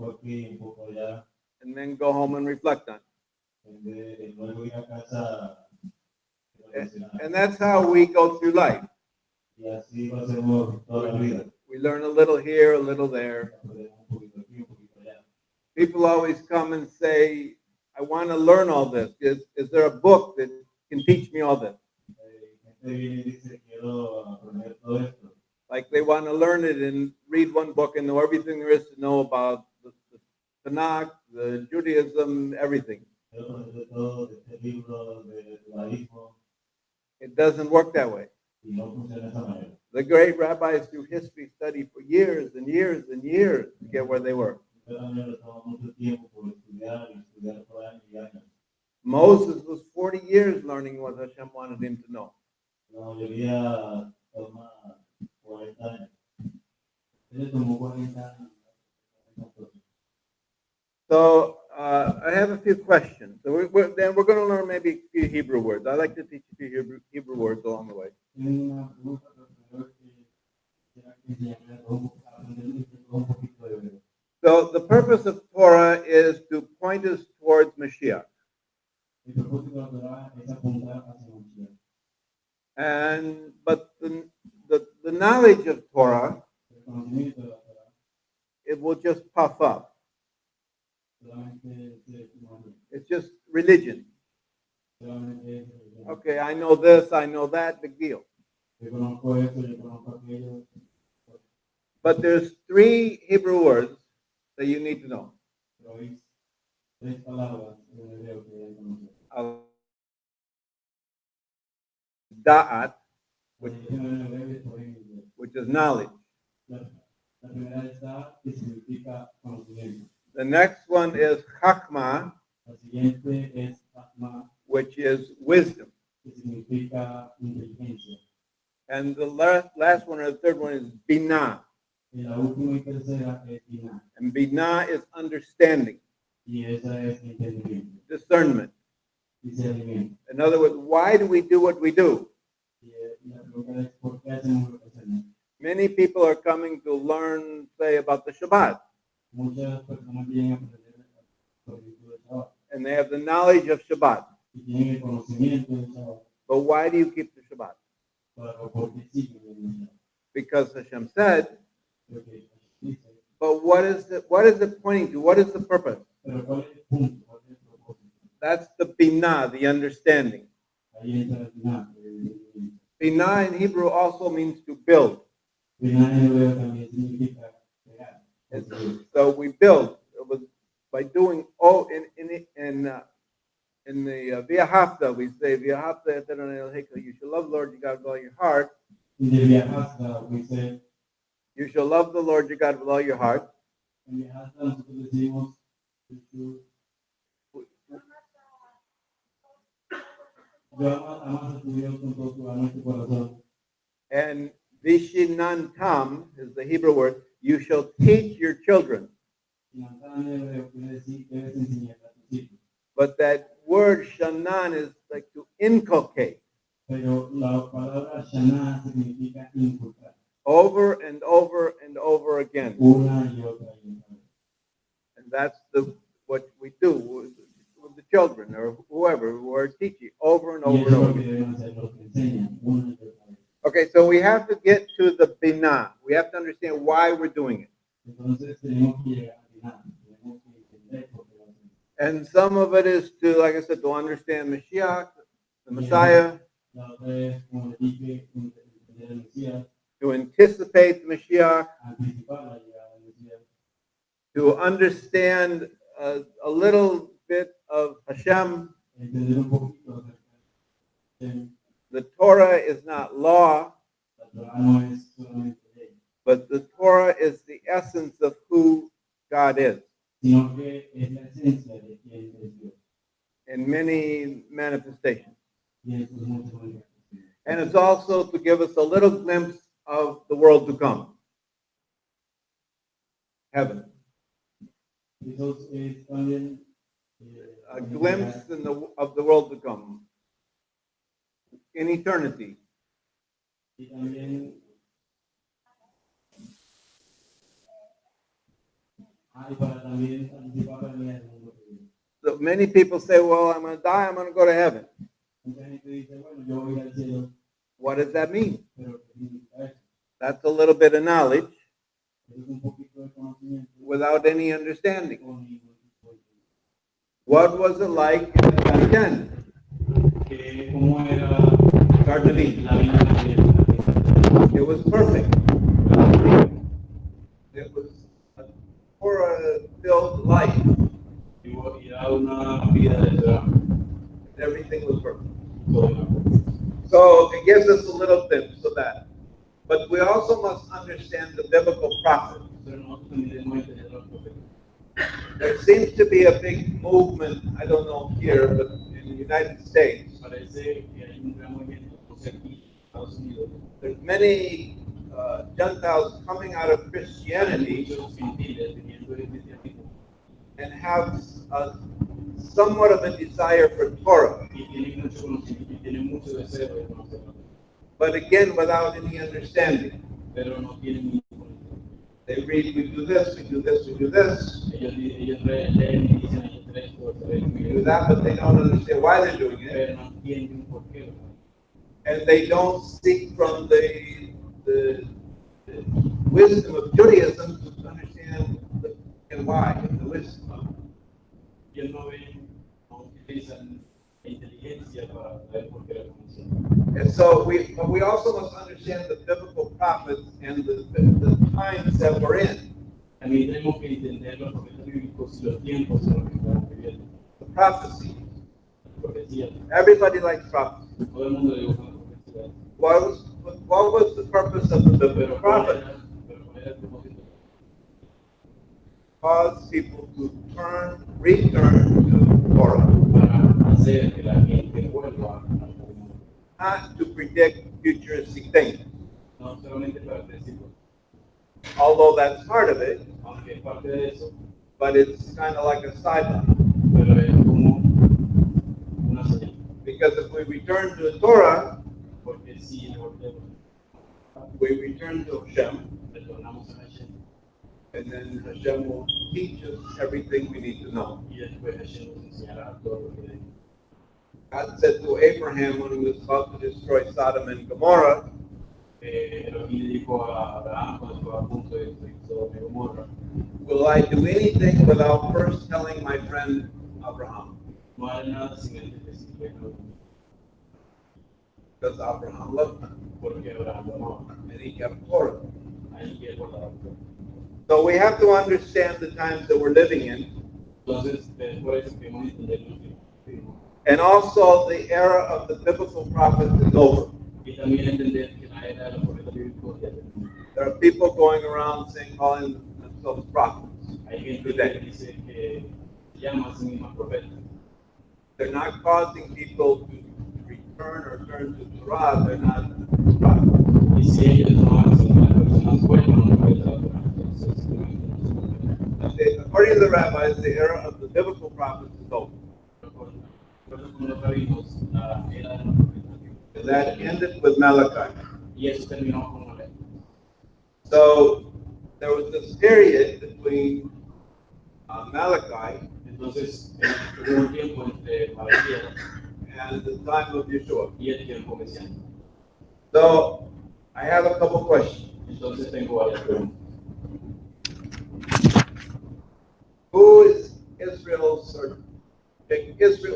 poco aquí, un poco allá. and then go home and reflect on it. Luego ir a casa. And that's how we go through life. Y así lo hacemos toda la vida. We learn a little here, a little there. Aprendemos un poquito aquí, un poquito allá. People always come and say, I want to learn all this. Is there a book that can teach me all this? Gente viene y dice, quiero aprender todo esto. Like they want to learn it and read one book and know everything there is to know about the Tanakh, the Judaism, everything. Quiero aprender todo de este libro, del judaísmo, It doesn't work that way. y no funciona de esa manera. The great rabbis do history study for years and years and years to get where they were. Yo también le tomo mucho tiempo por estudiar y estudiar por años y años. Moses was 40 years learning what Hashem wanted him to know. La mayoría toma 40 años. Él tomó 40 años. So I have a few questions. So then we're going to learn maybe a few Hebrew words. I like to teach a few Hebrew words along the way. Tengo una pregunta, pero creo que será que aprender un poquito de hebreo. So the purpose of Torah is to point us towards Mashiach. El propósito de la Torah es apuntar hacia Mashiach. But the knowledge of Torah, El conocimiento de la Torah it will just puff up. solamente es humano, It's just religion. solamente es religión. Okay, I know this, I know that, big deal. Yo conozco esto, yo conozco aquello. But there's 3 Hebrew words that you need to know. Pero hay 3 palabras en hebreo que hay que conocer. Da'at, La religión en hebreo es por ejemplo. which is knowledge. La primera es da, que significa conocimiento. The next one is Chachma, La siguiente es Atma, which is wisdom. que significa inteligencia. And the last one or the third one is Binah. Y la última y tercera es Binah. And Binah is understanding, Y esa es entendimiento, discernment. discernimiento. In other words, why do we do what we do? Y la pregunta es ¿por qué hacemos lo que hacemos? Many people are coming to learn, say, about the Shabbat, Muchas personas vienen a aprender sobre el Shabbat and they have the knowledge of Shabbat. y tienen el conocimiento del Shabbat, But why do you keep the Shabbat? porque siguen el Shabbat. Because Hashem said, Porque dice, but what is it pointing to? What is the purpose? pero ¿cuál es el punto? ¿Cuál es el propósito? That's the Binah, the understanding. Ahí entra el Binah. Binah in Hebrew also means to build. Binah en hebreo también significa crear. So we build. It was by doing in the Via Hafta, we say Via Hafta, you shall love the Lord your God with all your heart. En el Viajasta, we say, You shall love the Lord your God with all your heart. en Viajasta nosotros decimos, amas a tu Dios con todo tu alma y tu corazón. And Vishinantam is the Hebrew word. You shall teach your children. Y en hebreo quiere decir que debes enseñar a tus hijos. But that word shanan is like to inculcate Pero la palabra Shana significa inculcar. over and over and over again. Una y otra y otra vez. And that's what we do with the children or whoever who are teaching over and Y over eso and es lo over que again. deben hacer los que enseñan, una y otra vez. Okay, so we have to get to the binah. We have to understand why we're doing it. Entonces tenemos que llegar al final, tenemos que entender por qué lo hacemos. And some of it is to, like I said, to understand Mashiach, the Messiah, La otra es, como le dije, entender el Mesías, to anticipate the Mashiach, anticipar la llegada del Mesías, to understand a little bit of Hashem. entender un poquito acerca de The Torah is not law, la Torah no es solamente ley, but the Torah is the essence of who God is sino que es la esencia de quién es Dios. in many manifestations. Y eso es mucho más importante. And it's also to give us a little glimpse of the world to come. Heaven. Eso es también A glimpse of the world to come. In eternity. y también y para también anticipar la venida del mundo que viene. So many people say, well, I'm going to die, I'm going to go to heaven. Mucha gente dice, bueno, yo voy al cielo, What does that mean? pero ¿qué significa eso? That's a little bit of knowledge Eso es un poquito de conocimiento without any understanding. con ningún tipo de What was it like in the Garden? ¿Cómo era Garden of Eden. la vida en la tierra? It was perfect. It was a Torah-filled life. Y era una vida de trabajo. Everything was perfect. Todo era perfecto. So it gives us a little tip so that. But we also must understand the biblical prophets. Pero nosotros también debemos entender los profetas. There seems to be a big movement, I don't know here, but in the United States, Parece que hay un gran movimiento, no sé, aquí en Estados Unidos. there's many Gentiles coming out of Christianity Muchos gentiles viniendo del cristianismo and have somewhat of a desire for Torah, y tienen mucho conocimiento y tienen mucho deseo de conocerlo, but again, without any understanding. pero no tienen ningún conocimiento. They read, we do this, we do this, we do this, Ellos leen y dicen ellos tres cosas, we do that, but they don't understand why they're doing it. pero no entienden por qué. And they don't seek from the wisdom of Judaism to understand and why, the wisdom. Ellos no ven, no utilizan la inteligencia para saber por qué la conocen. And so we also must understand the biblical prophets and the times that we're in. También tenemos que entender los profetas bíblicos y los tiempos en los que estamos viviendo. The prophecy. Las profecías. Everybody likes prophecy. Todo el mundo le gusta las profecías. What was the purpose of the biblical prophets? Pero ¿cuál era el propósito? Cause people to return to Torah, Para hacer que la gente vuelva al mundo. not to predict futuristic things. No solamente para decirlo, Although that's part of it, aunque es parte de eso, but it's kind of like a sideline. pero es como una señal. Because if we return to the Torah, Porque si volvemos, we return to Hashem, retornamos a Hashem and then Hashem will teach us everything we need to know. y después Hashem nos enseñará todo lo que debemos. God said to Abraham when he was about to destroy Sodom and Gomorrah, Elohim le dijo a Abraham cuando estaba a punto de destruir Sodoma y Gomorra, will I do anything without first telling my friend Abraham? no haré nada sin antes decirle a Elohim, Because Abraham loved him, porque Abraham lo amaba. and he kept Torah. Ahí que guardaba todo. So we have to understand the times that we're living in, Entonces, por eso que hemos entendido los tiempos que vivimos. and also the era of the biblical prophets is over. Y también entender que la era de los profetas bíblicos ya terminó. There are people going around saying, calling themselves prophets. Hay gente que dice que se llama a sí misma profeta. They're not causing people to return or turn to Torah. They're not prophets. Y si ellos no hacen que las personas vuelvan a la Torah, entonces According to the rabbis, the era of the biblical prophets is over. como los rabinos, la era de los profetas bíblicos. And that ended with Malachi. Y eso terminó con la ley. So there was this period between Malachi Entonces, hubo un tiempo entre Malaquías and the time of Yeshua. y el tiempo mesiánico. So I have a couple questions. Entonces tengo varias preguntas. Who is Israel's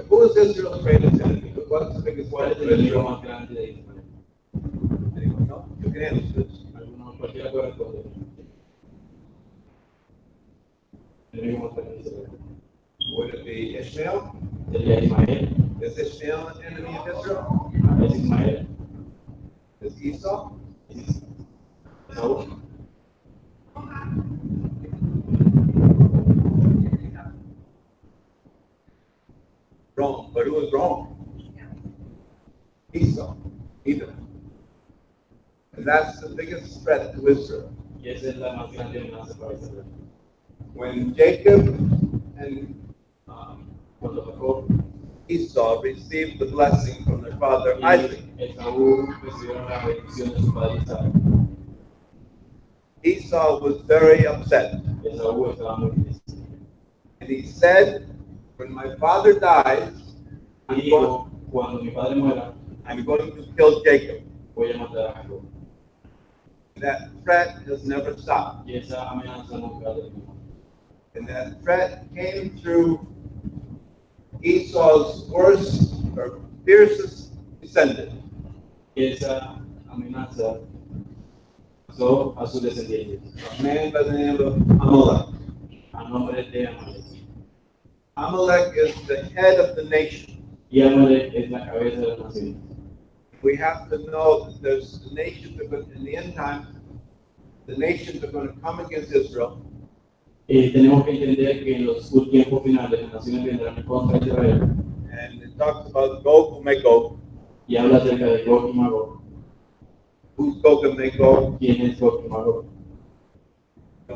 who is Israel's greatest enemy? What's the biggest ¿Cuál es threat el to enemigo Israel? más grande de Israel? Anyone know? You can answer this. Alguno, cualquiera puede responder. El enemigo más grande de Israel. Would it be Ishmael? Sería Ismael. Is Ishmael an enemy of Israel? Es Ismael. Is Esau? Es Saúl. Wrong. But who is wrong? Esau. Edom. And that's the biggest threat to Israel. Y esa es la más grande amenaza para Israel. When Jacob and Cuando Jacob Esau received the blessing from their father y Isaac, Esaú recibieron la bendición de su padre Isaac, Esau was very upset. Esaú estaba muy triste. And he said, when my father dies, Y dijo, cuando mi padre muera, I'm going to kill Jacob. voy a matar a Jacob. That threat has never stopped. Y esa amenaza nunca terminó. And that threat came through Esau's worst or fiercest descendant. Y esa amenaza pasó a sus descendientes, A man by the name of Amalek. a nombre de Amalek. Amalek is the head of the nation. Y Amalek es la cabeza de las naciones. We have to know that there's the nations that in the end time, the nations are going to come against Israel. Tenemos que entender que en los tiempos finales las naciones vendrán en contra de Israel. And it talks about Gog and Magog. Y habla acerca de Gog y Magog. Who's Gog and Magog? ¿Quién es Gog y Magog? I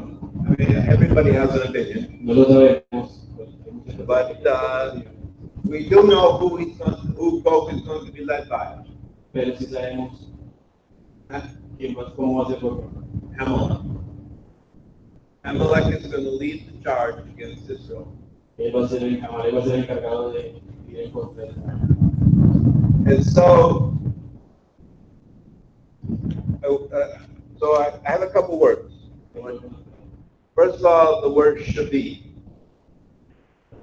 mean, everybody has an opinion. No lo sabemos. But we do know who Gog is going to be led by. Pero sí sabemos cómo va a ser Gog. Amalek. Amalek is going to lead the charge against Israel. Amalek va a ser el encargado de ir en contra de Israel. And so I have a couple words. First of all, the word shavit.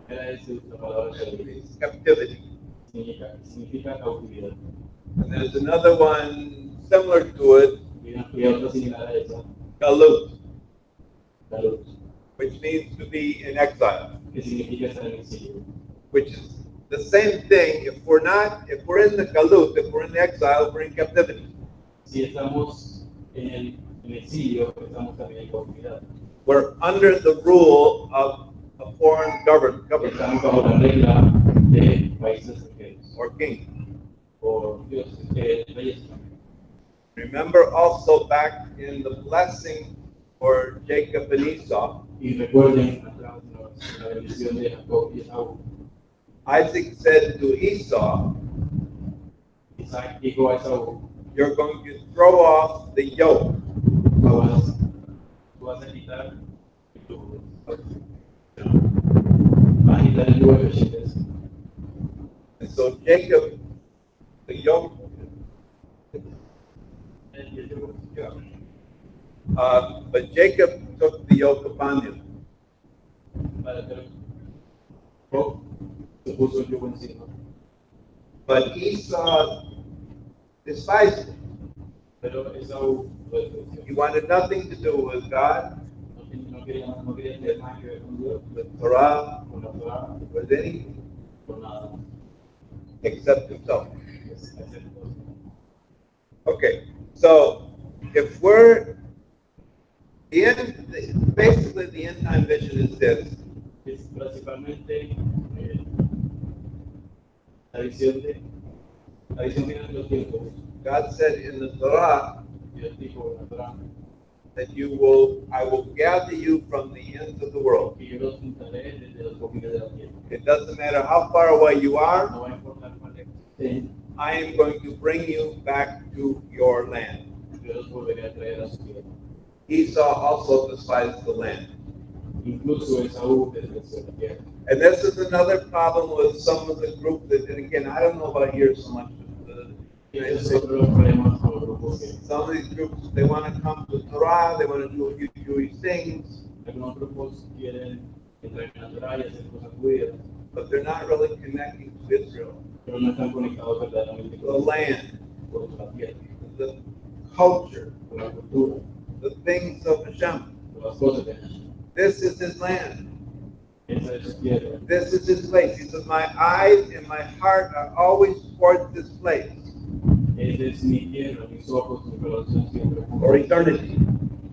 It's captivity. Significa cautividad. And there's another one similar to it, Y otra similar a esa, galut, Galut, which means to be in exile, que significa estar en exilio. which is the same thing. If we're in the galut, if we're in the exile, we're in captivity. Si estamos en exilio, estamos también en cautividad. We're under the rule of a foreign government Estamos bajo la regla de países extranjeros or king. o reyes. Remember also back in the blessing for Jacob and Esau, Y recuerden la bendición de Jacob y Esaú. Isaac said to Esau, Isaac dijo a Esaú, you're going to throw off the yoke. tú vas a quitar el yugo. Vas a quitar el yugo de Beshetes. And so Jacob, the yoke, yeah. But Jacob took the yoke upon him. Se puso el yugo encima. But Esau despised him. Pero Esaú lo despreció. He wanted nothing to do with God, No quería tener nada que ver con Dios, with Torah, con la Torah, with anything con nada. except himself. Excepto. Okay, so if we're basically the end time vision is this. Es principalmente la visión de los tiempos. God said in the Torah Dios dijo en la Torah that I will gather you from the ends of the world. que yo los juntaré desde los confines de la tierra. It doesn't matter how far away you are, No va a importar cuán lejos estén, I am going to bring you back to your land. yo los volveré a traer a su tierra. Esau also despised the land. Incluso Esaú despreció la tierra. And this is another problem with some of the group that, and again, I don't know about here so much. Y ese es otro de los problemas con los grupos que Some of these groups, they want to come to Torah, they want to do a few Jewish things, algunos grupos quieren entrar en la Torah y hacer cosas judías, but they're not really connecting to Israel, pero no están conectados verdaderamente the con land, la tierra, the culture, con la cultura, the things of Hashem. con las cosas de Hashem. This is his land. Esa es su tierra. This is his place. He says, my eyes and my heart are always towards this place, Esa es mi tierra, mis ojos, mi corazón siempre or eternity.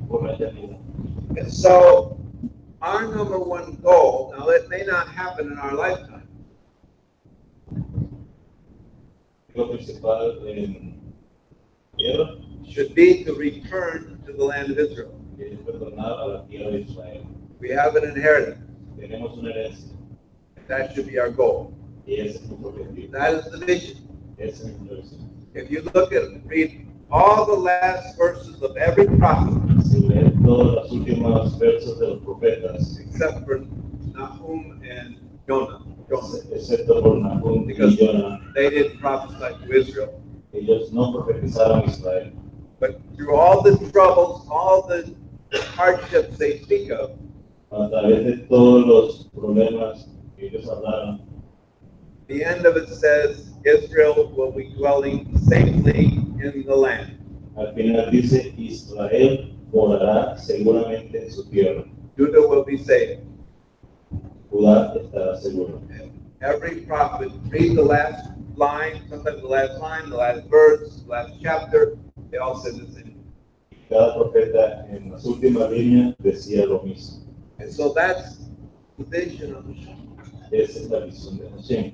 por la eternidad. And so, our number one goal, now it may not happen in our lifetime, Lo principal en tierra should be to return to the land of Israel. es retornar a la tierra de Israel. We have an inheritance. Tenemos una herencia That should be our goal. y ese es nuestro objetivo. That is the vision. Esa es nuestra visión. If you read all the last verses of every prophet, Si lees todos los últimos versos de los profetas, except for Nahum and Jonah. excepto por Nahum y Because Jonah. they didn't prophesy to Israel. Ellos no profetizaron a Israel. But through all the troubles, all the hardships they speak of, A través de todos los problemas que ellos hablaron, the end of it says Israel will be dwelling safely in the land. al final dice, Israel morará seguramente en su tierra. Judah will be saved. Judá estará seguro. And every prophet, read the last line, sometimes the last line, the last verse, the last chapter, they all said the same. Cada profeta en las últimas líneas decía lo mismo. And so that's the vision of Hashem. Esa es la visión de Hashem.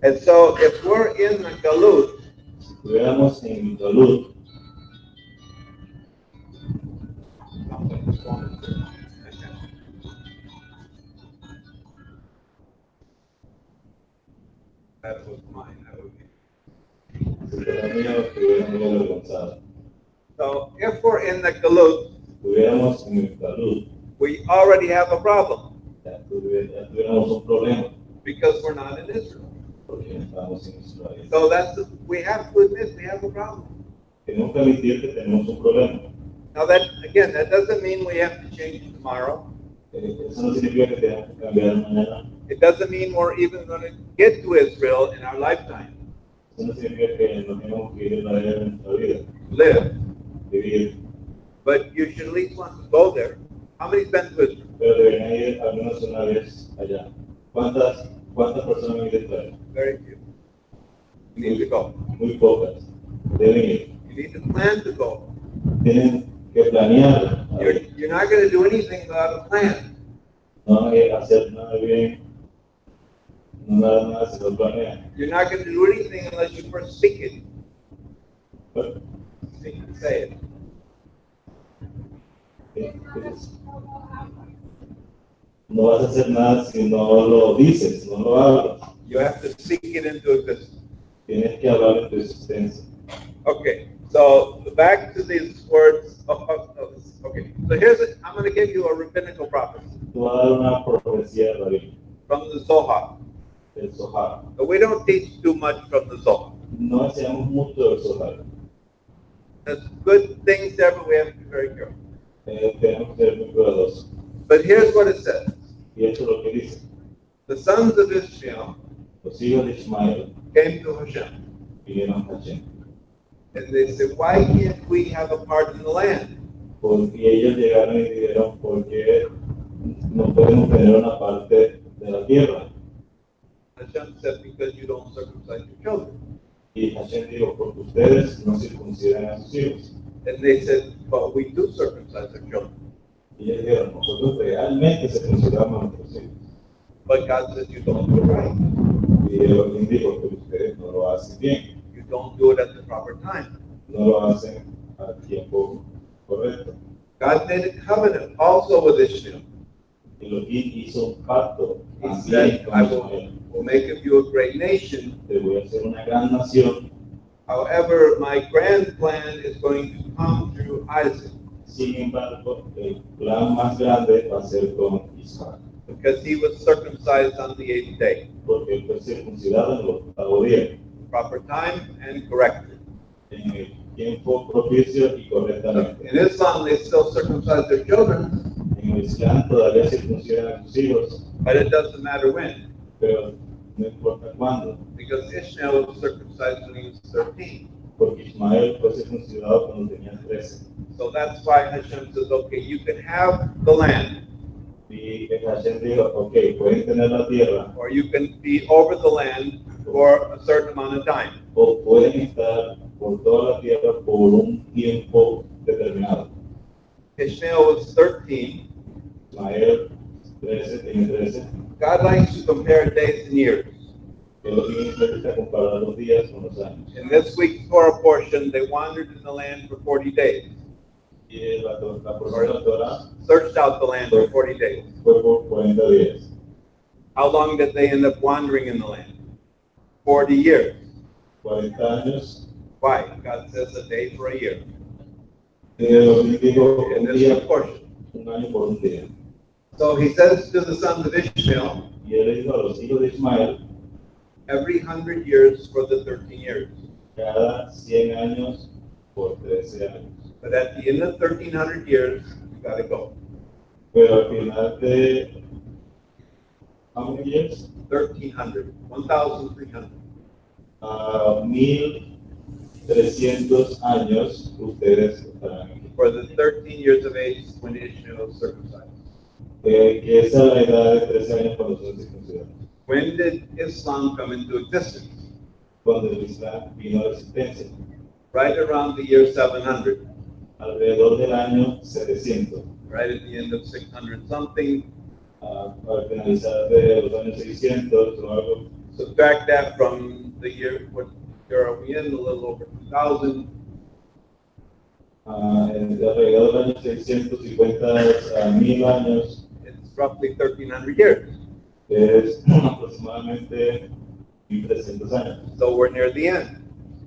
And so if we're in the Galut, Si estuviéramos en Galut, that was mine. That would be. si fuera mío, estuviera muy avergonzado. So if we're in the Galut, Si estuviéramos en el Galut, we already have a problem ya tuviéramos un problema, because we're not in Israel. porque no estamos en Israel. So we have to admit we have a problem. Tenemos que admitir que tenemos un problema. Now that doesn't mean we have to change tomorrow. Eso no significa que tenemos que cambiar mañana. It doesn't mean we're even going to get to Israel in our lifetime. Eso no significa que no tenemos que ir a Israel en nuestra vida, Live. vivir. But you should at least want to go there. How many's been to Israel? Pero deberían ir al menos una vez allá. ¿Cuántas personas han ido a Israel? Very few. You need to go. Muy pocas. Deben ir. You need to plan to go. Tienen que planear. a ir. You're not going to do anything without a plan. No van a hacer nada bien. No nada si no planean. You're not going to do anything unless you first speak it. Pero, Speak and say it. no vas a hacer nada si no lo dices, no lo hablas. You have to speak it into existence. Tienes que hablar en tu existencia. Okay, so back to these words. Okay, so I'm going to give you a rabbinical prophecy Tú vas a dar una profecía rabínica from the Zohar. del Zohar. But we don't teach too much from the Zohar. No enseñamos mucho del Zohar. There's good things there, but we have to be very careful. Tenemos que ser muy cuidadosos. But here's what it says. Y esto es lo que dice. The sons of Israel Los hijos de Ismael came to Hashem. vinieron a Hashem. And they said, why can't we have a part in the land? Porque ellos llegaron y dijeron, ¿por qué no podemos tener una parte de la tierra? Hashem said, because you don't circumcise your children. Y Hashem dijo, porque ustedes no circuncidan a sus hijos. And they said, but we do circumcise our children. Y ellos dijeron, nosotros realmente circuncidamos a nuestros hijos. But God says you don't do it right. Y él dijo, pero ustedes no lo hacen bien, You don't do it at the proper time. no lo hacen al tiempo correcto. God made a covenant also with Ishmael. Y hizo un pacto He también said, con I Ismael. will make of you a great nation. Te voy a hacer una gran nación. However, my grand plan is going to come through Isaac Sin embargo, el plan más grande va a ser con Isaac, because he was circumcised on the 8th day. porque él fue circuncidado en el octavo día, Proper time and correctly. en el tiempo propicio y correctamente. In Islam, they still circumcise their children, En el Islam todavía circuncidan a sus hijos, but it doesn't matter when, pero no importa cuándo, because Ishmael was circumcised when he was 13. porque Ismael fue circuncidado cuando tenía 13. So that's why Hashem says, okay, you can have the land, Y Hashem dijo, ok, pueden tener la tierra, or you can be over the land for a certain amount of time. o pueden estar por toda la tierra por un tiempo determinado. Ishmael was 13. Ismael 13, tiene 13. God likes to compare days and years. Que lo que intenta comparar los días con los años. In this week's Torah portion, they wandered in the land for 40 days, Y la porción de la Torah searched out the land for 40 days. fue por 40 días. How long did they end up wandering in the land? 40 years. 40 años, Why? God says a day for a year. Dios dijo in un this día, portion. un año por un día. So he says to the sons of Ishmael, Y él le dijo a los hijos de Ismael, every 100 years for the 13 years. cada 100 años por 13 años. But at the end of 1300 years, you got to go. Pero al final de, how many years? 1300, 1300. A 1300 años ustedes estarán aquí. For the 13 years of age when Ishmael was circumcised. Que esa es la edad de 13 años cuando son circuncidados. When did Islam come into existence? Cuando el Islam vino a la existencia, Right around the year 700. alrededor del año 700, Right at the end of 600 something. al finalizar de los años 600 o algo, Subtract that from the year, what year are we in? A little over 2000. alrededor del año 650 a 1000 años, It's roughly 1300 years. es aproximadamente 1300 años. So we're near the end.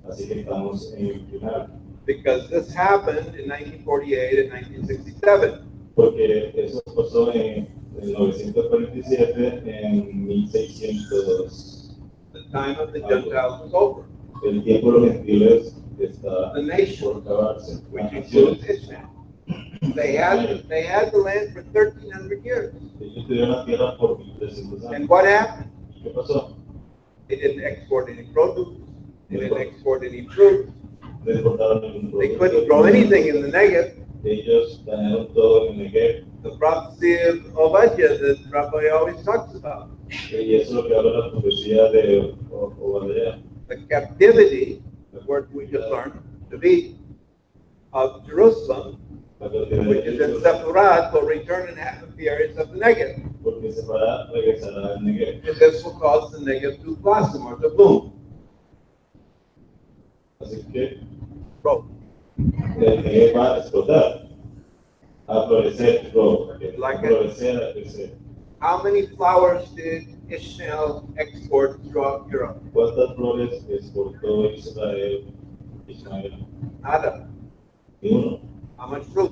Así que estamos en el final. Because this happened in 1948 and 1967. Porque eso pasó en 1947, en 1600. The time of the Gentiles was over. El tiempo de los gentiles está The nation, por acabarse. which La nación. includes Ishmael. They had the land for 1300 years. Ellos tuvieron la tierra por 1300 años. And what happened? ¿Y qué pasó? They didn't export any produce. They didn't export any fruit. No exportaron ningún They producto. couldn't grow anything in the Negev. Ellos dañaron todo en el Negev. The prophecy of Obadiah that Rabbi always talks about. Y eso es lo que habla la profecía de Obadiah. The captivity, the word we just learned, to be of Jerusalem, La cantidad which is in Sepharad, will return and inhabit the areas of the Negev. porque se regresará al Negev. And this will cause the Negev to blossom or to bloom. Así que Grow. el Negev va a explotar, a florecer, Like a florecer, a crecer. How many flowers did Ishmael export throughout Europe? ¿Cuántas flores exportó Ismael? Nada. Ni uno. How much fruit?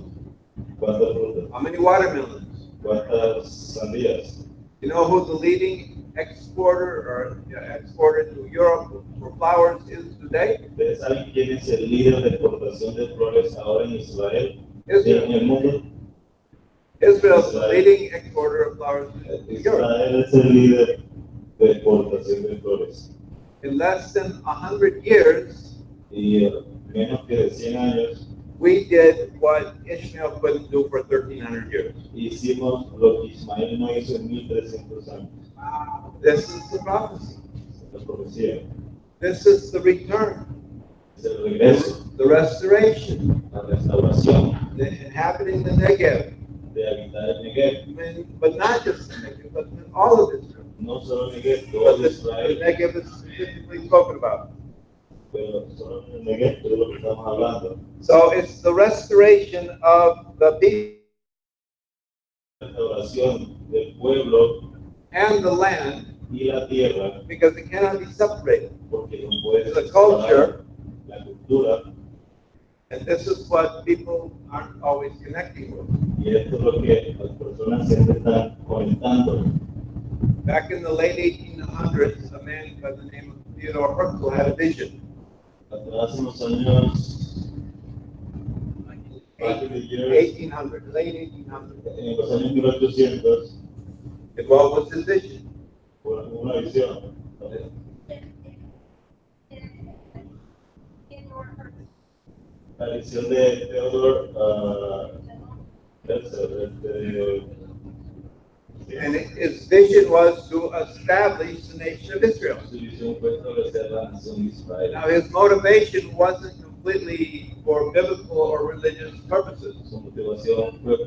¿Cuántas frutas? How many watermelons? ¿Cuántas sandías? You know who the leading exporter to Europe for flowers is today? ¿Ustedes saben quién es el líder de exportación de flores ahora en Israel? Israel. En el mundo. Israel is the leading exporter of flowers to Europe. Israel es el líder de exportación de flores. In less than 100 years, Y menos que de 100 años we did what Ishmael couldn't do for 1300 years. hicimos lo que Ismael no hizo en 1300 años. This is the prophecy. La profecía. This is the return, Es el regreso, the restoration, la restauración the inhabiting the Negev. de habitar el Negev. But not just the Negev, but in all of Israel. No solo el Negev, But todo the Israel, Negev is specifically spoken about. pero solo en el Negev, todo lo que estamos hablando. So it's the restoration of the people La restauración del pueblo and the land, y la tierra, because it cannot be separated. porque no puede The culture, la cultura, and this is what people aren't always connecting with. y esto es lo que las personas siempre están conectando. Back in the late 1800s, a man by the name of Theodore Herzl had a vision. Atrás en los años, back in the years, 1800, late 1800s. en los años 1800, And what was his vision? una visión. La visión de Theodore Herzl, And his vision was to establish the nation of Israel. su visión fue establecer la nación de Israel. Now, his motivation wasn't completely for biblical or religious purposes. Su motivación fue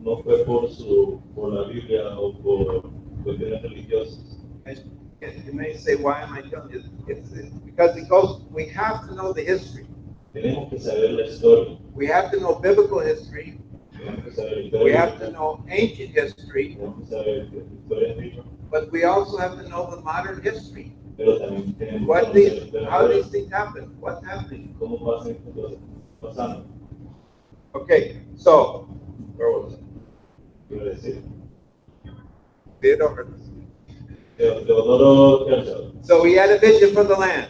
no fue por la Biblia o por cuestiones religiosas. And you may say, why am I telling you? It's because we have to know the history. Tenemos que saber la historia. We have to know biblical history. Tenemos que saber We have historia. to know ancient history. Tenemos que saber historia bíblica, But we also have to know the modern history. pero también tenemos How que conocer these things happen? What's happening? cómo pasan estas cosas. pasando. Okay, so, where was it? Quiero decir, Theodore. Teodoro Herzl So he had a vision for the land.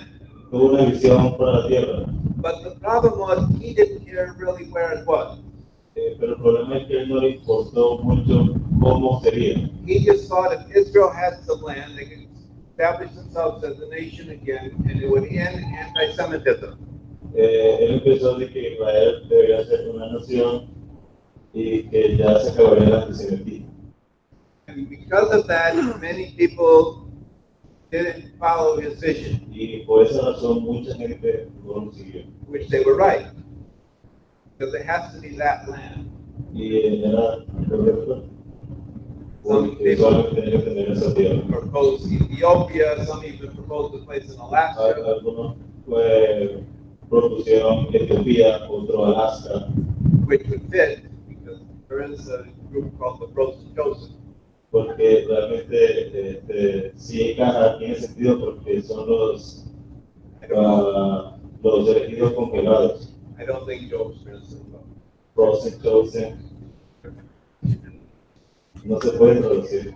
tuvo una visión para la tierra, But the problem was he didn't care really where it was. pero el problema es que a él no le importó mucho cómo sería. He just thought if Israel had some land, they could establish themselves as a nation again, and it would end anti-Semitism. Él empezó de que Israel debería ser una nación y que ya se acabaría el antisemitismo. And because of that, many people didn't follow his vision, Y por esa razón mucha gente no lo siguió. which they were right. Because it has to be that land. Y era correcto. Some Porque people solamente tenía que tener esa tierra. proposed Ethiopia, some even proposed a place in Alaska, Algunos propusieron Etiopía, otro Alaska, which would fit because there is a group called the Frozen Joseph. porque realmente sí encaja, tiene sentido porque son I don't know. los elegidos congelados, I don't think Job's innocent. frozen chosen, no se puede traducir.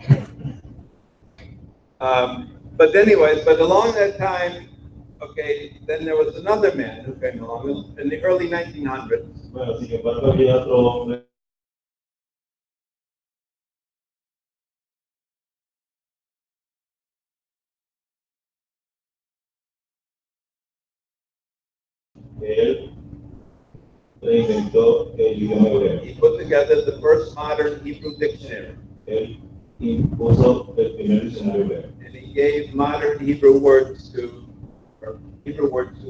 But anyways, but along that time, okay, then there was another man who came along in the early 1900s. Bueno, sin embargo había otro hombre que él reinventó el idioma hebreo. He put together the first modern Hebrew dictionary, Él impuso el primer diccionario hebreo. and he gave modern Hebrew words to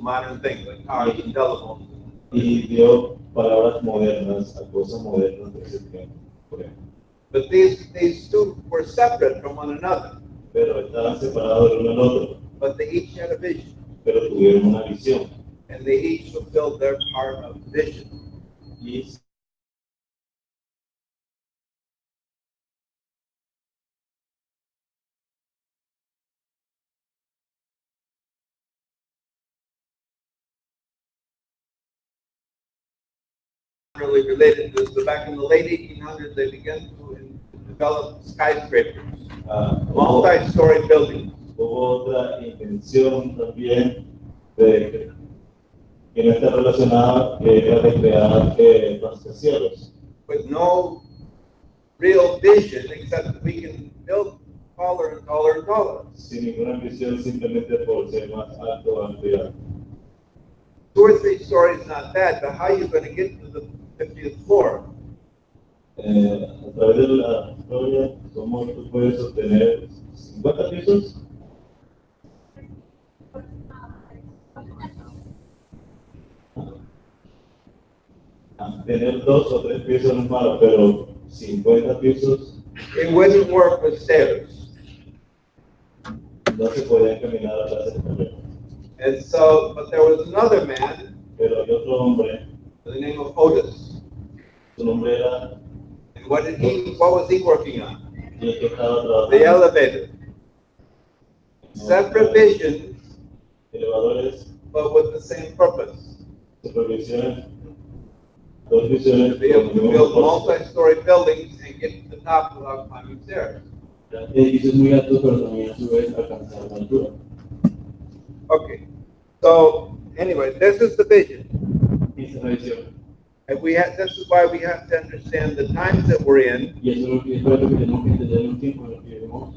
modern things like cars and telephones. Y dio palabras modernas a cosas modernas de ese tiempo. por ejemplo. But these two were separate from one another, Pero estaban separados el uno del otro, but they each had a vision, pero tuvieron una visión. and they each fulfilled their part of the vision. Y Really related to this, but back in the late 1800s, they began to develop skyscrapers, hubo multi-story buildings. otra intención también que no está relacionada, que era de crear rascacielos. With no real vision except that we can build taller and taller and taller. Sin ninguna visión, simplemente por ser más alto, alto y alto. 2 or 3 stories not bad, but how are you going to get to the 50th floor? A través de la historia, ¿cómo tú puedes obtener 50 pisos? Tener 2 o 3 pisos no es malo, pero 50 pisos It wouldn't work with stairs. no se podían caminar a las escaleras. And so, but there was another man Pero hay otro hombre, by the name of Otis. su nombre era, And what was he working on? y el que estaba The trabajando elevator. Separate visions, elevadores, but with the same purpose. supervisiones, 2 visiones, To be able to con el build mismo propósito. multi-story buildings and get to the top without climbing stairs. Edificios muy altos, pero también a su vez alcanzar la altura. Okay, so anyway, this is the vision. Esa es la visión. And this is why we have to understand the times that we're in Y eso es lo que es lo que tenemos que entender en un tiempo en el que vivimos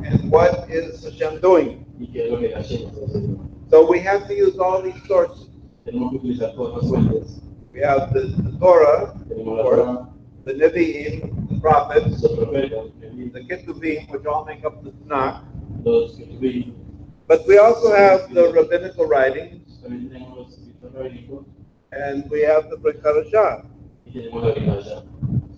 and what is Hashem doing. y qué es lo que Hashem está haciendo. So we have to use all these sources. Tenemos que utilizar todas las fuentes. We have the Torah, Tenemos la or Torah, the Nevi'im, the prophets, los profetas, the Ketuvim, which all make up the Tanakh. los que tuvimos. But we also have the rabbinical writings, También tenemos los escritos rabínicos and we have the Brit Hadashah. y tenemos la Biblia.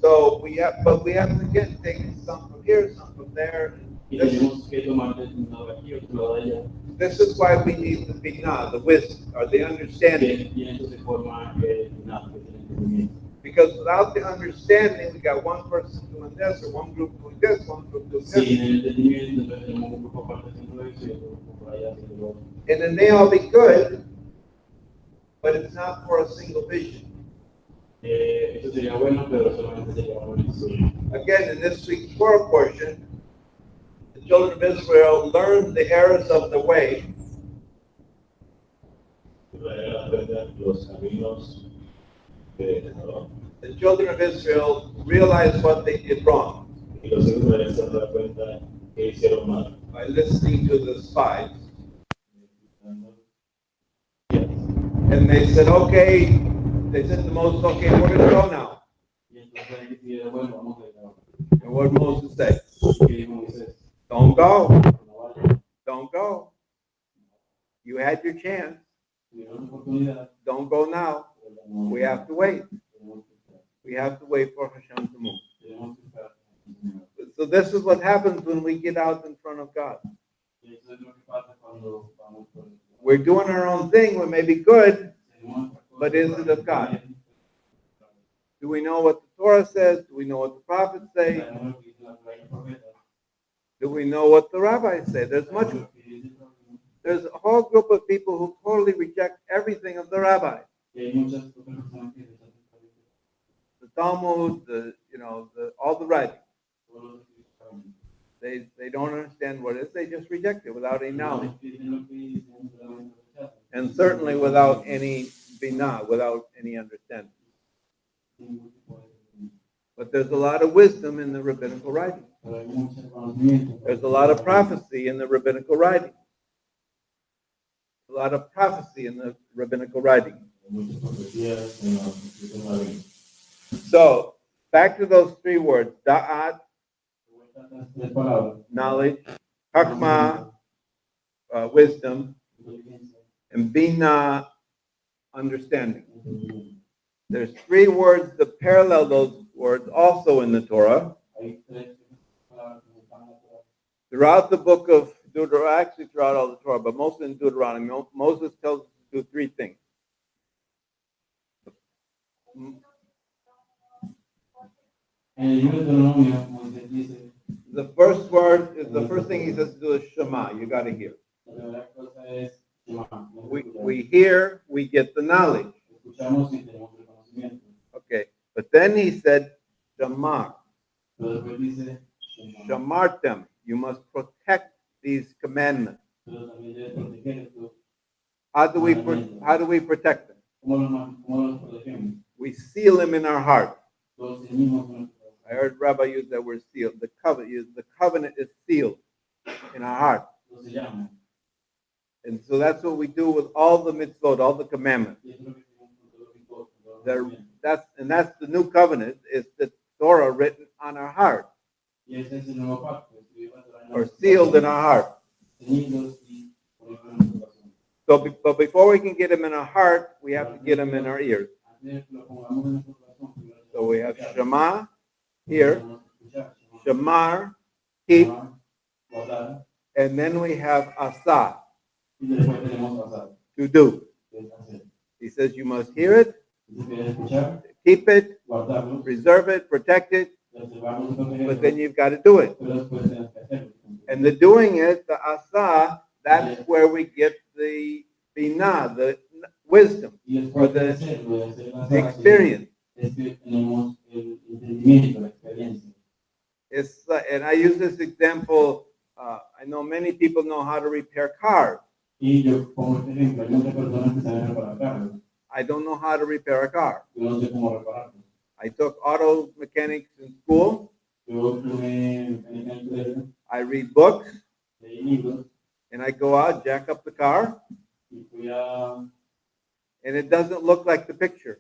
So we have to again take some from here, some from there. Y tenemos que tomar de un lado aquí, otro lado allá. This is why we need the binah, the wisdom, or the understanding. Y eso se forma el entendimiento. Because without the understanding, we got one person doing this, or one group doing this, one group doing Sí, this, en el entendimiento, entonces tenemos un grupo aparte haciendo eso y otro grupo por allá haciendo lo otro. and it may all be good, but it's not for a single vision. Eso sería bueno, pero solamente sería una visión. Again, in this week's Torah portion, the children of Israel learned the errors of the way, Israel aprende los caminos de Jehová. the children of Israel realized what they did wrong Y los hijos de Israel se dan cuenta que hicieron mal. by listening to the spies. And they said, okay, they said to Moses, okay, we're going to go now. And what did Moses say? Don't go. Don't go. You had your chance. Don't go now. We have to wait. We have to wait for Hashem to move. So this is what happens when we get out in front of God. We're doing our own thing. We may be good, but is it of God? Do we know what the Torah says? Do we know what the prophets say? Do we know what the rabbis say? There's a whole group of people who totally reject everything of the rabbis. The Talmud, all the writings. They don't understand what it is. They just reject it without any knowledge. And certainly without any binah, without any understanding. But there's a lot of wisdom in the rabbinical writing. There's a lot of prophecy in the rabbinical writing. A lot of prophecy in the rabbinical writing. So, back to those three words. Da'at, knowledge, Hakma, wisdom, and Bina, understanding. There's three words that parallel those words also in the Torah. Throughout the book of Deuteronomy, actually throughout all the Torah, but mostly in Deuteronomy, Moses tells us to do three things. The first word is the first thing he says to do is Shema. You got to hear. We hear, we get the knowledge. Okay, but then he said Shamar. Shamartem. You must protect these commandments. How do we protect them? We seal them in our heart. I heard Rabbi use that word sealed. The covenant is sealed in our heart. And so that's what we do with all the mitzvot, all the commandments. That's the new covenant, is the Torah written on our heart. Or sealed in our heart. But before we can get them in our heart, we have to get them in our ears. So we have Shema here, Shamar, keep, and then we have Asa, to do. He says you must hear it, keep it, preserve it, protect it, but then you've got to do it. And the doing it, the Asa, that's where we get the Binah, the wisdom, or the experience. And I use this example. I know many people know how to repair cars. I don't know how to repair a car. I took auto mechanics in school. I read books. And I go out, jack up the car. And it doesn't look like the picture.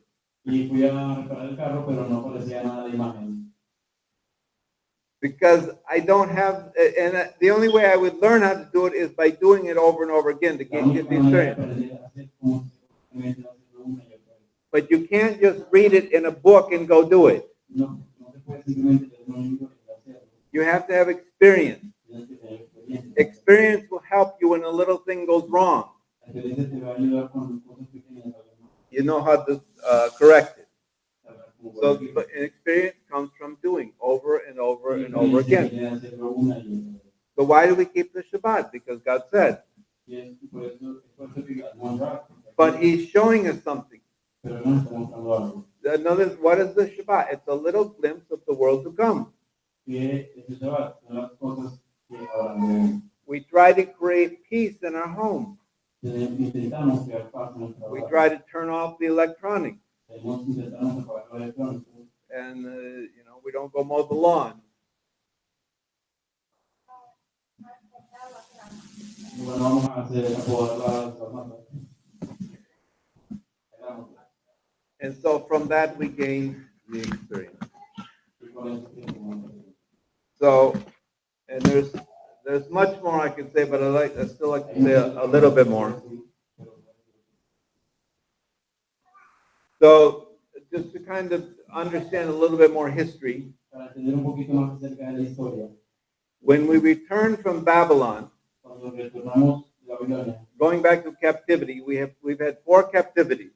Because I don't have, and the only way I would learn how to do it is by doing it over and over again to get the experience. But you can't just read it in a book and go do it. You have to have experience. Experience will help you when a little thing goes wrong. You know how to correct it. So experience comes from doing over and over and over again. So why do we keep the Shabbat? Because God said. But he's showing us something. pero no está mostrando algo. Another, what is the Shabbat? It's a little glimpse of the world to come. Que ese Shabbat son las cosas que ahora veremos. We try to create peace in our home. Intentamos crear paz en nuestra We vida. try to turn off the electronics, Intentamos apagar lo electrónico. and we don't go mow the lawn. Bueno, vamos a hacer acomodar las matas. And so from that we gain the experience. Y con eso tenemos. So, and there's much more I can say, but I still like to say a little bit more. So, just to kind of understand a little bit more history, Para entender un poquito más acerca de la historia, when we return from Babylon, cuando retornamos de Babilonia, going back to captivity, we've had 4 captivities: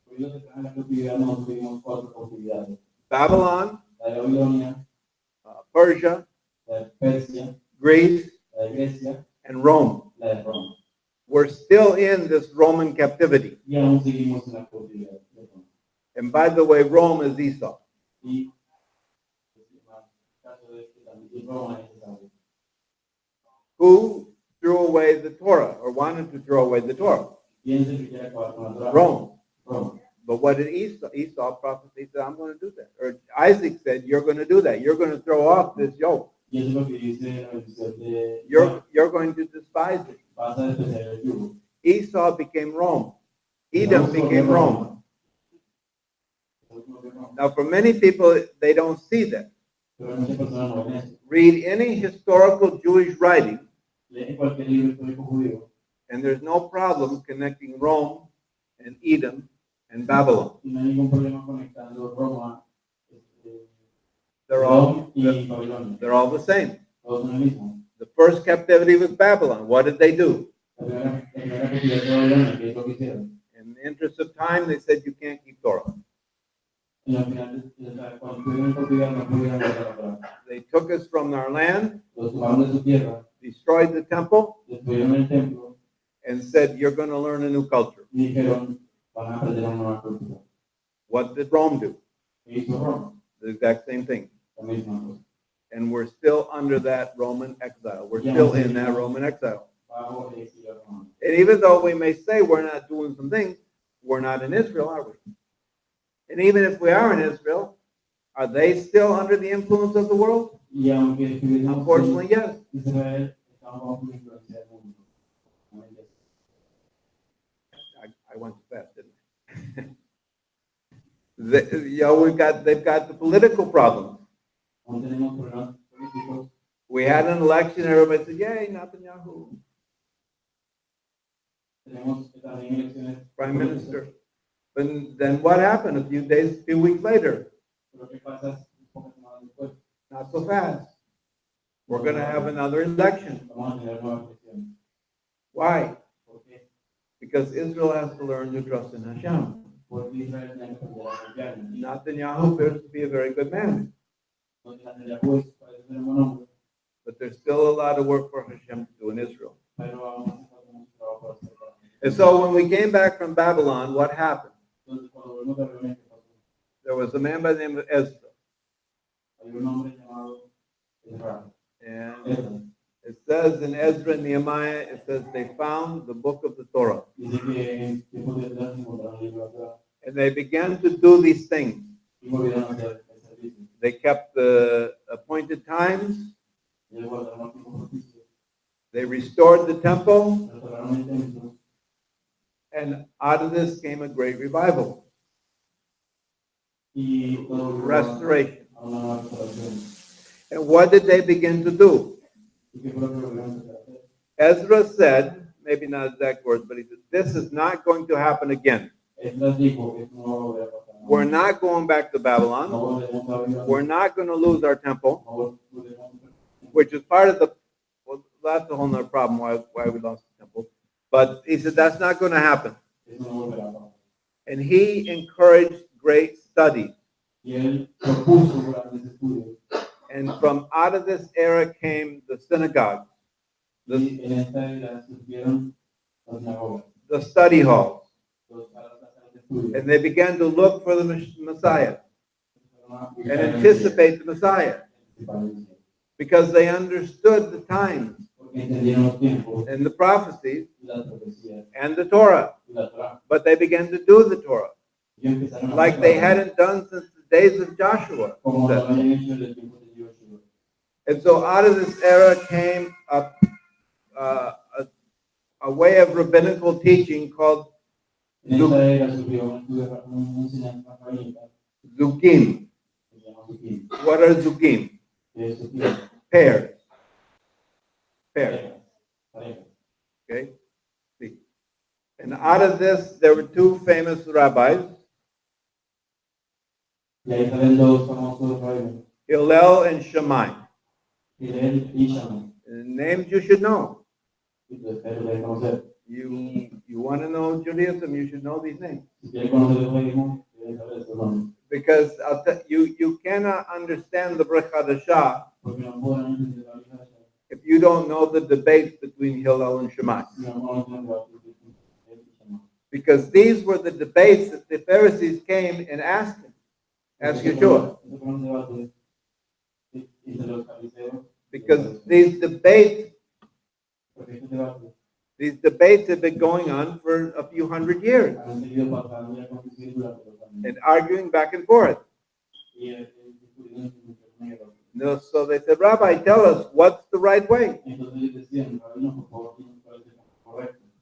debido a que la cautividad no tuvimos 4 cautividades. Babylon, La de Babilonia, Persia, la de Persia, Greece, la de Grecia, and Rome. la de Roma. We're still in this Roman captivity. Y aún seguimos en la cautividad de Roma. And by the way, Rome is Esau. Y el caso de que también Roma es necesario. Who threw away the Torah or wanted to throw away the Torah? ¿Quién se quiere acabar con la Torah? Rome. Roma. But what did Esau? Esau prophesied, said, I'm going to do that. Or Isaac said, you're going to do that. You're going to throw off this yoke. Y eso es lo que dice la bendición de You're going to despise it. vas a despreciar el yugo. Esau became Rome. Edom became Rome. Now, for many people, they don't see that. Pero muchas personas no ven eso. Read any historical Jewish writing, Leen cualquier libro histórico judío and there's no problem connecting Rome and Edom and Babylon. y no hay ningún problema conectando Roma, They're all, Roma y Babilonia. they're all the same. Todos son el mismo. The first captivity was Babylon. What did they do? La primera cautividad de Babilonia, ¿qué es lo que hicieron? In the interest of time, they said you can't keep Torah. Y al final, cuando tuvieron cautividad, no pudieron guardar la Torah. They took us from our land, Los tomaron de su tierra, destroyed the temple, destruyeron el templo and said, you're going to learn a new culture. y dijeron, van a aprender una nueva cultura. What did Rome do? ¿Qué hizo Roma? The exact same thing. La misma cosa. And we're still under that Roman exile. We're still in that Roman exile. Bajo el exilio romano. And even though we may say we're not doing some things, we're not in Israel, are we? And even if we are in Israel, are they still under the influence of the world? Y aunque estuviéramos Unfortunately, yes. en Israel, estamos bajo la influencia del mundo. I went too fast, didn't I? They've got the political problems. Aún tenemos problemas políticos. We had an election, everybody said, yay, Netanyahu, Tenemos también elecciones. prime minister. But then what happened a few weeks later? Lo que pasa es pocas semanas después, Not so fast. We're going to have another election. vamos a tener nuevas elecciones. Why? ¿Por qué? Because Israel has to learn to trust in Hashem. Porque Israel tiene que aprender a confiar en Dios. Netanyahu appears to be a very good man, Entonces, Netanyahu parece ser un buen hombre, but there's still a lot of work for Hashem to do in Israel. pero aún así falta mucho trabajo para hacer. And so when we came back from Babylon, what happened? Entonces, cuando volvemos a Babilonia, ¿qué pasó? There was a man by the name of Ezra, Hay un hombre llamado Ezra. and it says in Ezra and Nehemiah, it says they found the book of the Torah, Dice que en tiempos de atrás encontraron el libro de la Torah and they began to do these things. y volvieron a hacer el servicio. They kept the appointed times, Y ellos guardaron los tiempos propicios, they restored the temple, restauraron el templo, and out of this came a great revival, y todo restoration. a una nueva restauración. And what did they begin to do? ¿Y qué fue lo que volvieron a hacer? Ezra said, maybe not exact words, but he said, this is not going to happen again. Ezra dijo que esto no va a volver a pasar. We're not going back to No Babylon. volvemos a Babilonia. We're not going to lose our temple, No volvemos a- which is part of the, well, that's a whole nother problem why we lost the temple. But he said, that's not going to happen. Eso no volverá a pasar. And he encouraged great study. Y él propuso grandes estudios. And from out of this era came the synagogue, Y en esta era surgieron las sinagogas, the study halls, And they began to look for the Messiah and anticipate the Messiah because they understood the times and the prophecies and the Torah. But they began to do the Torah like they hadn't done since the days of Joshua. And so out of this era came a way of rabbinical teaching called Zukim. What are Zukim? Pairs. Pairs. Okay? See. And out of this, there were two famous rabbis, Hillel and Shammai. Names you should know. You want to know Judaism, you should know these names. Because you cannot understand the Brit Hadashah if you don't know the debates between Hillel and Shammai. Because these were the debates that the Pharisees came and asked Yeshua. Because these debates have been going on for a few hundred years and arguing back and forth. No, so they said, Rabbi, tell us what's the right way.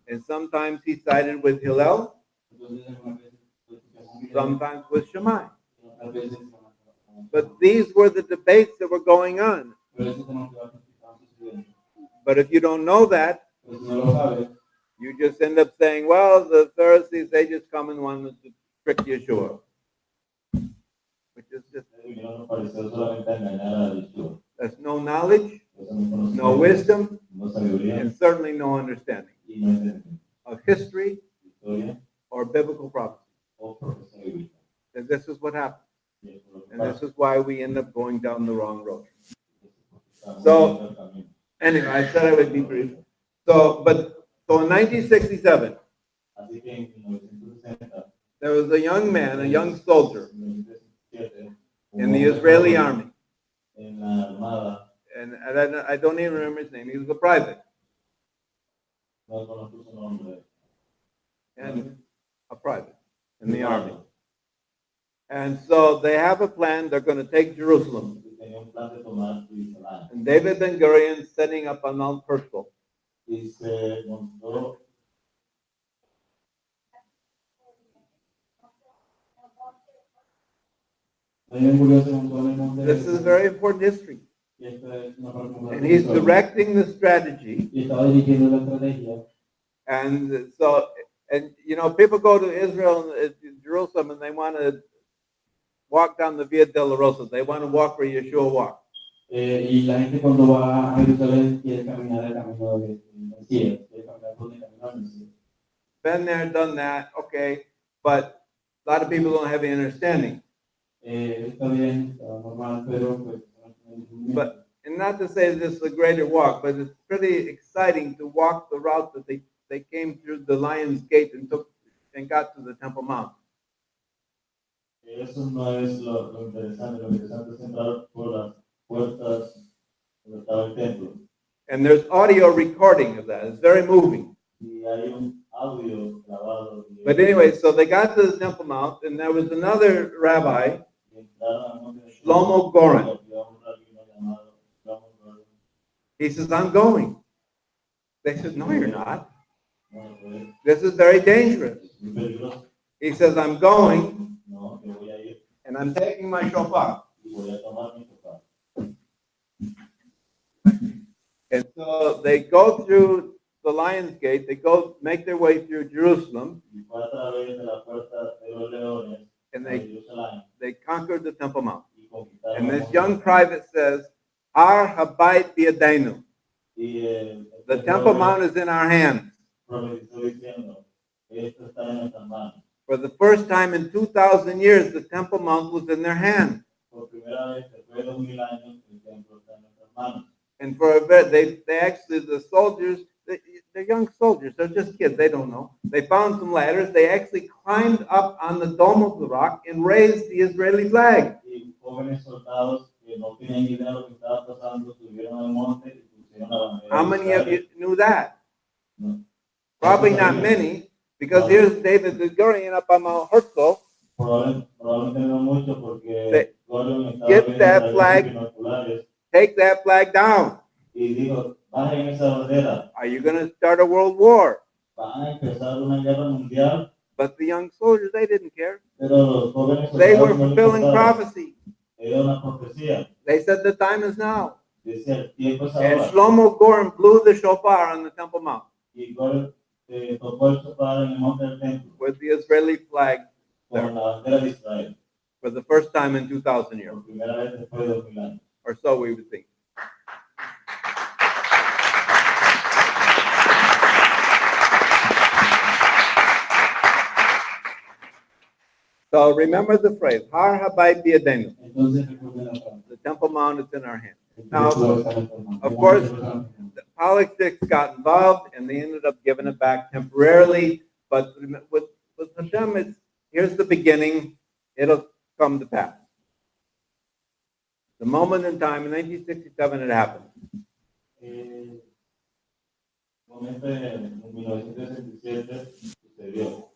And sometimes he sided with Hillel, sometimes with Shammai. But these were the debates that were going on. But if you don't know that, you just end up saying, well, the Pharisees, they just come and wanted to trick Yeshua. Which is just, that's no knowledge, no wisdom, and certainly no understanding of history or biblical prophecy. And this is what happens. And this is why we end up going down the wrong road. So, anyway, I said I would be brief. So in 1967, there was a young man, a young soldier in the Israeli army. And I don't even remember his name. He was a private. And a private in the army. And so they have a plan. They're going to take Jerusalem. And David Ben-Gurion setting up on Mount Herzl. This is very important history. And he's directing the strategy. And so, you know, people go to Israel and Jerusalem and they want to walk down the Via Dolorosa. They want to walk where Yeshua walked. Been there, done that, okay, but a lot of people don't have the understanding. But, and not to say this is a greater walk, but it's pretty exciting to walk the route that they came through the Lion's Gate and got to the Temple Mount. Eso no es lo interesante. Lo interesante es entrar por las puertas donde estaba el templo. And there's audio recording of that. It's very moving. Y hay un audio grabado. But anyway, so they got to the Temple Mount, and there was another rabbi, Shlomo Goren. He says, I'm going. They said, no, you're not. This is very dangerous. He says, I'm going. And I'm taking my shofar. And so they go through the Lion's Gate. They go make their way through Jerusalem. And they conquered the Temple Mount. And this young private says, Har Habayit Biyadenu. The Temple Mount is in our hands. For the first time in 2,000 years, the Temple Mount was in their hands. And for a bit, they actually, the soldiers, they're young soldiers. They're just kids. They don't know. They found some ladders. They actually climbed up on the dome of the rock and raised the Israeli flag. Y jóvenes soldados que no tenían idea de lo que estaba pasando subieron al monte y pusieron la bandera. How many of you knew that? No. Probably not many, because here's David Ben-Gurion up on Mount Herzl. Probablemente no mucho porque Say, Gordon estaba get viendo that las flag. binoculares Take that flag down. y dijo, bajen esa bandera, Are you going to start a world war? van a empezar una guerra mundial. But the young soldiers, they didn't care. Pero los jóvenes They were soldados no les fulfilling importaba. prophecy. Era una profecía. They said the time is now. Decía, el tiempo es And ahora. Shlomo Goren blew the shofar on the Temple Mount Y Gordon tocó el shofar en el monte del templo with the Israeli flag con la bandera de Israel. for the first time in 2,000 years, Por primera vez después de 2000 años. or so we would think. So remember the phrase, Har Habayit Biyadenu. Entonces recuerden la frase. The Temple Mount is in our hands. El Now, templo está en nuestras manos. of course, the politics got involved and they ended up giving it back temporarily. But with Hashem, here's the beginning. It'll come to pass. The moment in time, in 1967, it happened. Momento en 1967 sucedió.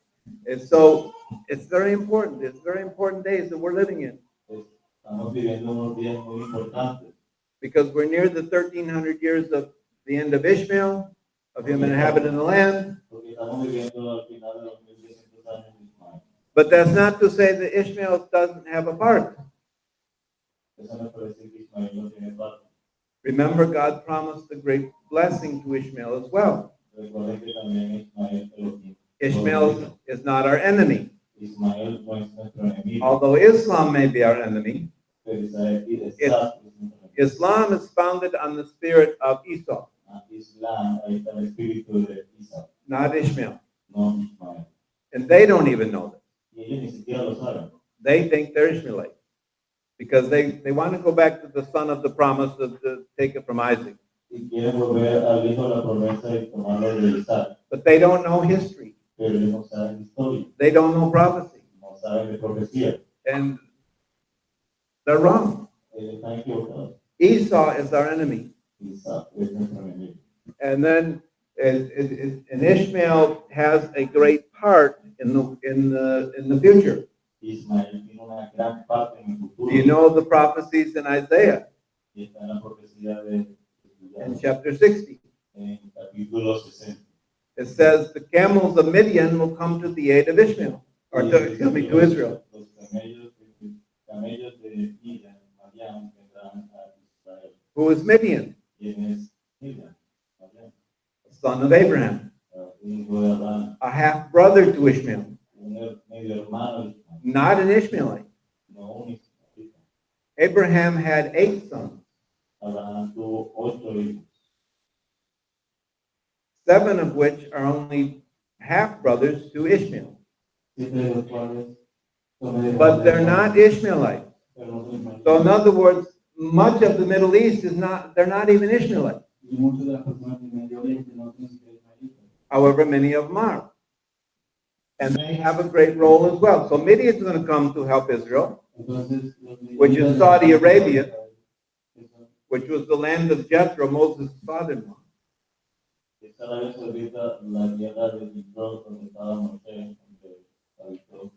And so it's very important. It's very important days that we're living in Estamos viviendo unos días muy importantes. because we're near the 1,300 years of the end of Ishmael, of him inhabiting the land. Porque estamos viviendo al final de los 1,600 años de Ismael. But that's not to say that Ishmael doesn't have a part. Eso no quiere decir que Ismael no tiene parte. Remember, God promised a great blessing to Ishmael as well. Recuerden que también Ismael es lo que- Ishmael is not our enemy. Ismael no es nuestro enemigo. Although Islam may be our enemy, Pero Isaac es nuestro enemigo. Islam is founded on the spirit of Esau, Islam, ahí está el espíritu de Isaac, not Ishmael. no Ismael. And they don't even know that. Y ellos ni siquiera lo saben. They think they're Ishmaelites because they want to go back to the son of the promise to take it from Isaac. Y quieren volver al hijo de la promesa y tomarlo de Isaac. But they don't know history. Pero ellos no saben historia, They don't know prophecy. no saben de profecía. And they're wrong. Ellos están equivocados. Esau is our enemy. Isaac es nuestro enemigo. And then and Ishmael has a great part in the future. Ismael tiene una gran parte en el futuro. Do you know the prophecies in Isaiah Y está en la profecía de in chapter 60? en capítulo 60. It says the camels of Midian will come to the aid of Ishmael, or to Israel. Los camellos de Midian, Madián, vendrán a Israel. Who is Midian? ¿Quién es Midian? Madián. Son of Abraham, Un hijo de Abraham, a half brother to Ishmael, un medio hermano de Ismael, not an Ishmaelite. no un ismaelita. Abraham had 8 sons, Abraham tuvo 8 hijos, 7 of which are only half brothers to Ishmael. 7 de los cuales son de But they're not Ishmaelites. pero no son ismaelitas. So in other words, much of the Middle East they're not even Ishmaelites. Y muchas de las personas del Medio Oriente no son israelitas. However, many of them are. And they have a great role as well. So Midian is going to come to help Israel, Entonces, Which is Saudi Arabia. which was the land of Jethro, Moses' father-in-law. Esta Arabia Saudita, la guerra de Jethro, donde estaba Moisés, donde habitó.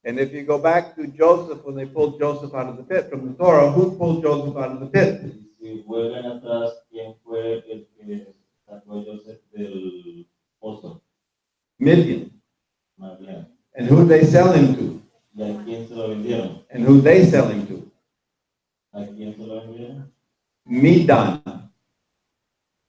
And if you go back to Joseph, when they pulled Joseph out of the pit from the Torah, who pulled Joseph out of the pit? Si vuelven atrás, ¿quién fue el que sacó a Joseph del pozo? Midian. Madián. And who they sell him to? ¿Y a quién se lo vendieron? And who they sell him to? ¿A quién se lo vendieron? Midan,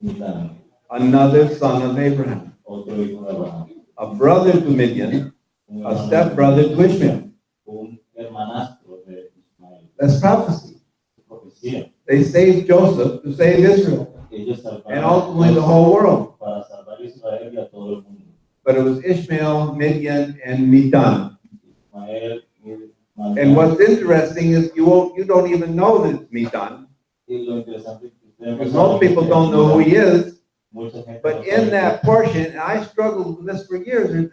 Midán, another son of Abraham, otro hijo de Abraham. a brother to Midian, Un a hermano- stepbrother to Ishmael. un hermanastro de Ismael. That's prophecy. Profecía. They saved Joseph to save Israel Ellos salvaron and ultimately the whole world. para salvar a Israel y a todo el mundo. But it was Ishmael, Midian, and Midan. Ismael, And what's interesting is you don't even know that it's Midan, Y lo interesante es que ustedes because no most saben people que don't know who he is. mucha gente But no in sabe that portion, and I struggled with this for years,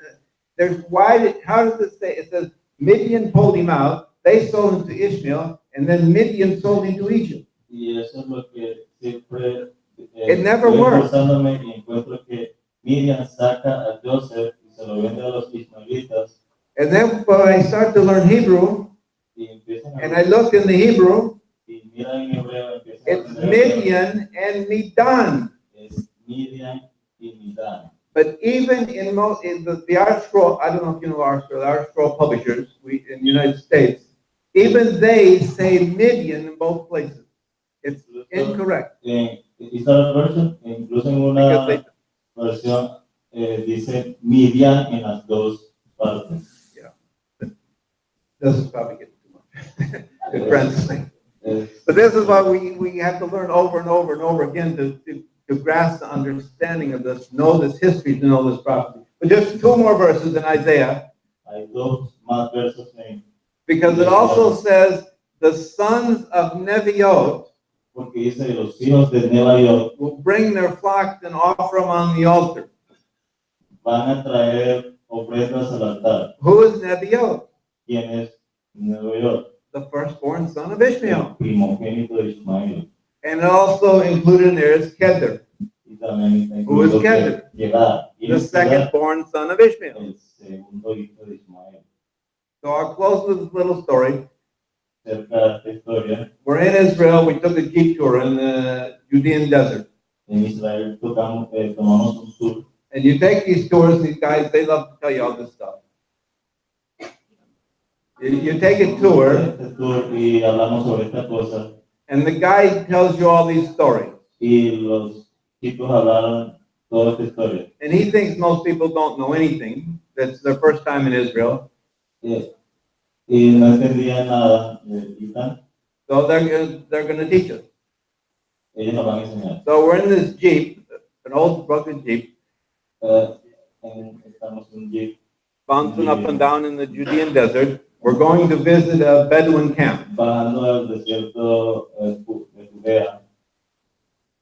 how does it say? It says, Midian pulled him out, they sold him to Ishmael, and then Midian sold him to Egypt. y eso es lo que siempre It never estoy works. esforzándome y encuentro que Miriam saca a Joseph y se lo vende a los ismaelitas And then when I start to learn Hebrew, y empiezan a and I looked in the Hebrew, y miran en hebreo empiezan it's a aprender Midian and Midan. es Miriam y Midán. But even in the Art Scroll, I don't know if you know the Art Scroll publishers in the United States, even they say Midian in both places. It's incorrect. En Israel version, incluso en Because una they, versión dice Midian en las dos partes. this is probably getting too much. Good translation. But this is why we have to learn over and over and over again to grasp the understanding of this, know this history, to know this prophecy. But just two more verses in Isaiah, Hay dos más versos en because it also says the sons of Neviot porque dice los hijos de Nebaiot will bring their flocks and offer them on the altar. van a traer ofrendas al altar. Who is Neviot? ¿Quién es Nebaiot? The firstborn son of Ishmael. El primogénito de Ismael. And also included in there is Kedar, Y también está Who is incluido Kedar? Llegar. the second-born son of Ishmael. El segundo hijo de Ismael. So I'll close with this little story. Cerca de esta historia, We're in Israel. We took a jeep tour in the Judean desert. en Israel tomamos un tour. And you take these tours, these guys, they love to tell you all this stuff. You take a tour, Este tour y hablamos sobre esta cosa. and the guide tells you all these stories. Y los chicos hablaron toda esta historia. And he thinks most people don't know anything. That's their first time in Israel. Y no entendían nada de Itán. So they're going to teach us. Ellos nos van a enseñar. So we're in this jeep, an old rugged jeep, Estamos en un jeep bouncing up and down in the Judean desert. We're going to visit a Bedouin camp. bajando al desierto de Judea.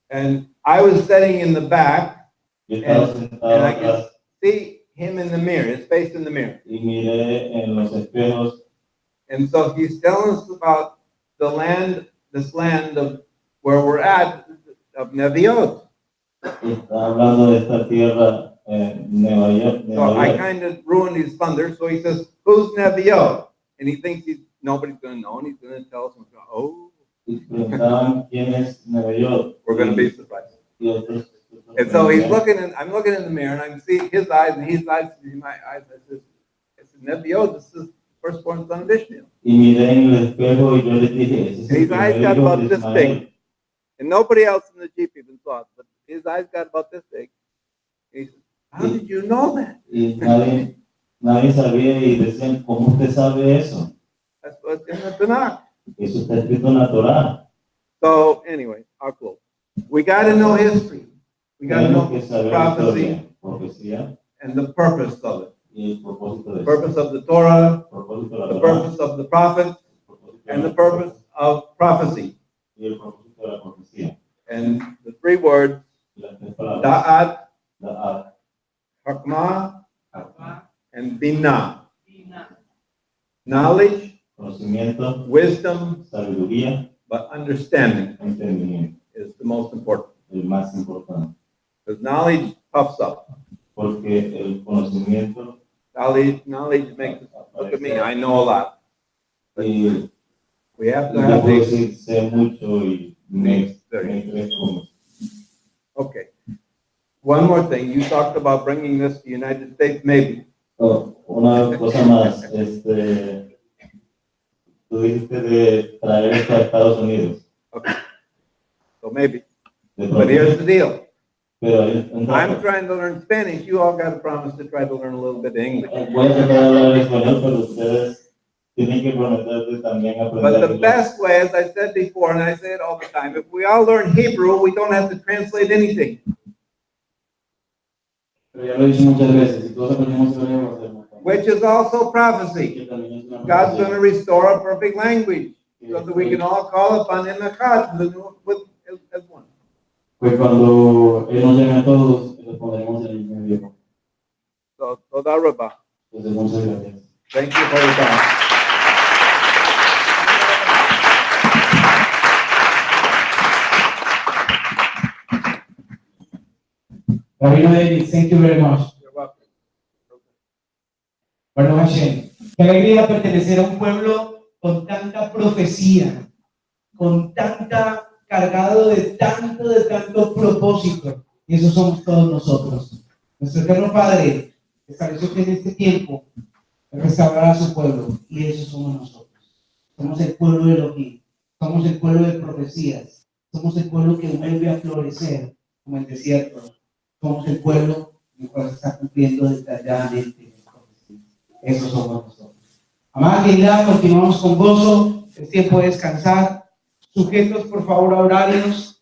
And I was sitting in the back, Yo estaba and sentado I could atrás see him in the mirror, his face in the mirror. y miré en los espejos. And so he's telling us about the land, this land of where we're at, of Neviot. Está hablando de esta tierra, Nueva York. So I kind of ruined his thunder. So he says, "Who's Neviot?" And he thinks nobody's going to know, and he's going to tell us. Oh, Y preguntaban quién es Nueva York. we're going to be surprised. Y otros, And so he's looking, and I'm looking in the mirror, and I can see his eyes, and his eyes see my eyes. I said, Neviot, this is the firstborn son of Ishmael. Y miré en el espejo y yo les dije, ese es And el his eyes primer got hijo about de this Ismael. big. And nobody else in the Jeep even saw it, but his eyes got about this big. He said, "How did you know that?" Y nadie sabía y decían, ¿cómo usted sabe eso? That's what's in the Tanakh. Eso está escrito en la Torá. So anyway, I'll close. We got to know history. We got to Tenemos know que saber prophecy historia, profecía and the purpose of it. y el propósito de The eso. purpose of the Torah, El propósito de la the Torá, purpose of the prophets, el propósito de and la the purpose of prophecy. y el propósito de la profecía. And the three words, Y las tres palabras, Da'at, Da'at, Hakmah, and Binah. Knowledge, conocimiento, wisdom, sabiduría, but understanding entendimiento, is the most important. el más importante. Because knowledge puffs up. Porque el conocimiento Knowledge makes us, look at me, I know a lot. y We have to yo have puedo these. decir sé mucho y me crezco. Okay. One more thing. You talked about bringing this to the United States, maybe. Oh, una cosa más, tú dijiste de traer esto a Estados Unidos. Okay. So maybe. De But here's the deal. Pero hay un I'm dato. trying to learn Spanish. You all got to promise to try to learn a little bit of English. Voy a tratar de hablar español, pero ustedes tienen que prometerse también aprender But the inglés. best way, as I said before, and I say it all the time, if we all learn Hebrew, we don't have to translate anything. Pero ya lo he dicho muchas veces, si todos aprendemos hebreo, va a ser más fácil. Which is also prophecy. Que también es una God's going profecía. to restore a perfect language so that we can all call upon Him as one. Pues cuando Él nos llame a todos, nos pondremos en el medio. So, toda rabá. Entonces, muchas gracias. Thank you for your time. Rabino David, thank you very much. You're welcome. Baruch Hashem. Qué alegría pertenecer a un pueblo con tanta profecía, con tanta, cargado de tanto propósito. Y eso somos todos nosotros. Nuestro eterno Padre estableció que en este tiempo restaurará a su pueblo. Y eso somos nosotros. Somos el pueblo de Elohim. Somos el pueblo de profecías. Somos el pueblo que vuelve a florecer como el desierto. Somos el pueblo el cual se está cumpliendo detalladamente. Eso somos nosotros. Amada Querida, continuamos con gozo. Es tiempo de descansar. Sujetos, por favor, a horarios.